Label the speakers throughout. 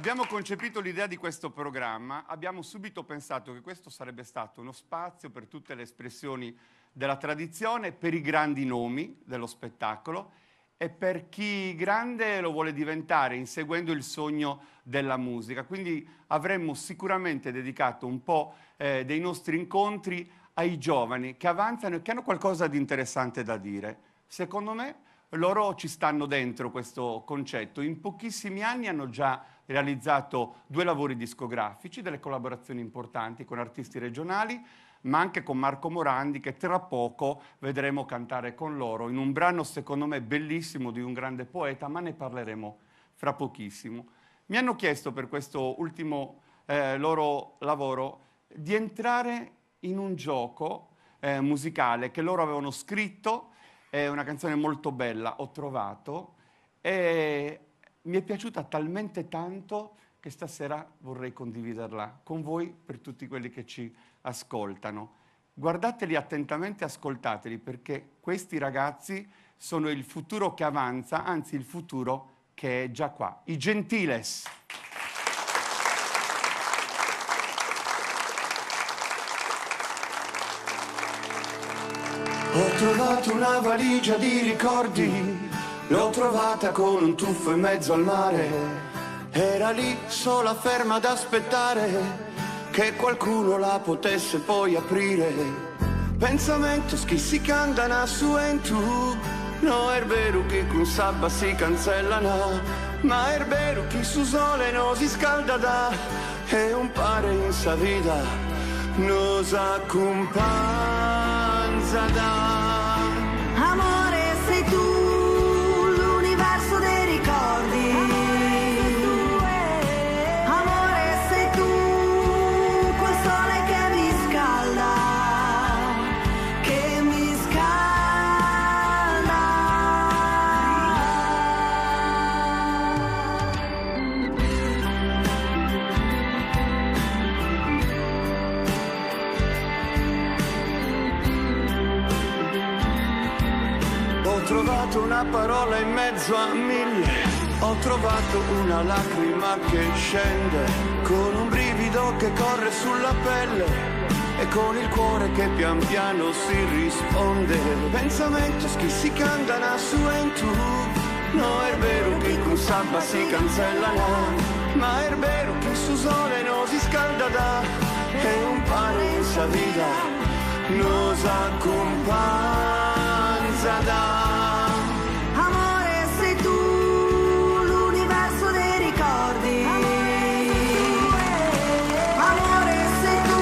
Speaker 1: abbiamo concepito l'idea di questo programma, abbiamo subito pensato che questo sarebbe stato uno spazio per tutte le espressioni della tradizione, per i grandi nomi dello spettacolo e per chi grande lo vuole diventare, inseguendo il sogno della musica. Quindi avremmo sicuramente dedicato un po' dei nostri incontri ai giovani che avanzano e che hanno qualcosa di interessante da dire. Secondo me loro ci stanno dentro questo concetto. In pochissimi anni hanno già realizzato 2 lavori discografici, delle collaborazioni importanti con artisti regionali, ma anche con Marco Morandi, che tra poco vedremo cantare con loro in un brano secondo me bellissimo di un grande poeta, ma ne parleremo fra pochissimo. Mi hanno chiesto per questo ultimo loro lavoro di entrare in un gioco musicale che loro avevano scritto. È una canzone molto bella, ho trovato, e mi è piaciuta talmente tanto che stasera vorrei condividerla con voi, per tutti quelli che ci ascoltano. Guardateli attentamente, ascoltateli, perché questi ragazzi sono il futuro che avanza, anzi il futuro che è già qua. I Gentiles.
Speaker 2: Ho trovato una valigia di ricordi, l'ho trovata con un tuffo in mezzo al mare. Era lì sola ferma ad aspettare che qualcuno la potesse poi aprire. Pensamento che si candana su e tu, no è vero che con sabba si cancellano, ma è vero che su sole no si scalda da, e un pare in sa vita nos accompagna da.
Speaker 3: Amore sei tu, l'universo dei ricordi. Amore sei tu, quel sole che mi scalda, che mi scalda.
Speaker 2: Ho trovato una parola in mezzo a 1000, ho trovato una lacrima che scende, con un brivido che corre sulla pelle e con il cuore che pian piano si risponde. Pensamento che si candana su e tu, no è vero che con sabba si cancellano, ma è vero che su sole no si scalda da, e un pane in sa vita nos accompagna da.
Speaker 3: Amore sei tu, l'universo dei ricordi. Amore sei tu,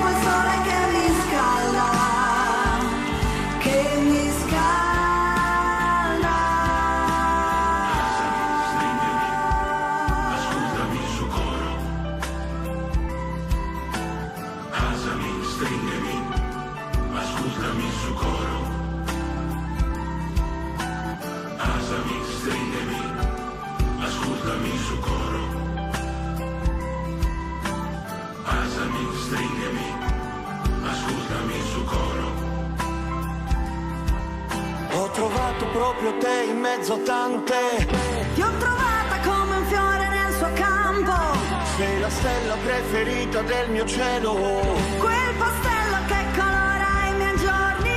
Speaker 3: quel sole che mi scalda, che mi scalda.
Speaker 4: Ascoltami il suo coro, asami, stringimi, ascoltami il suo coro, asami, stringimi, ascoltami il suo coro, asami, stringimi, ascoltami il suo coro.
Speaker 2: Ho trovato proprio te in mezzo a tante,
Speaker 3: Ti ho trovata come un fiore nel suo campo,
Speaker 2: sei la stella preferita del mio cielo.
Speaker 3: quel pastello che colora i miei giorni.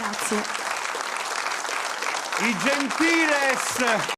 Speaker 3: Grazie.
Speaker 1: I Gentiles.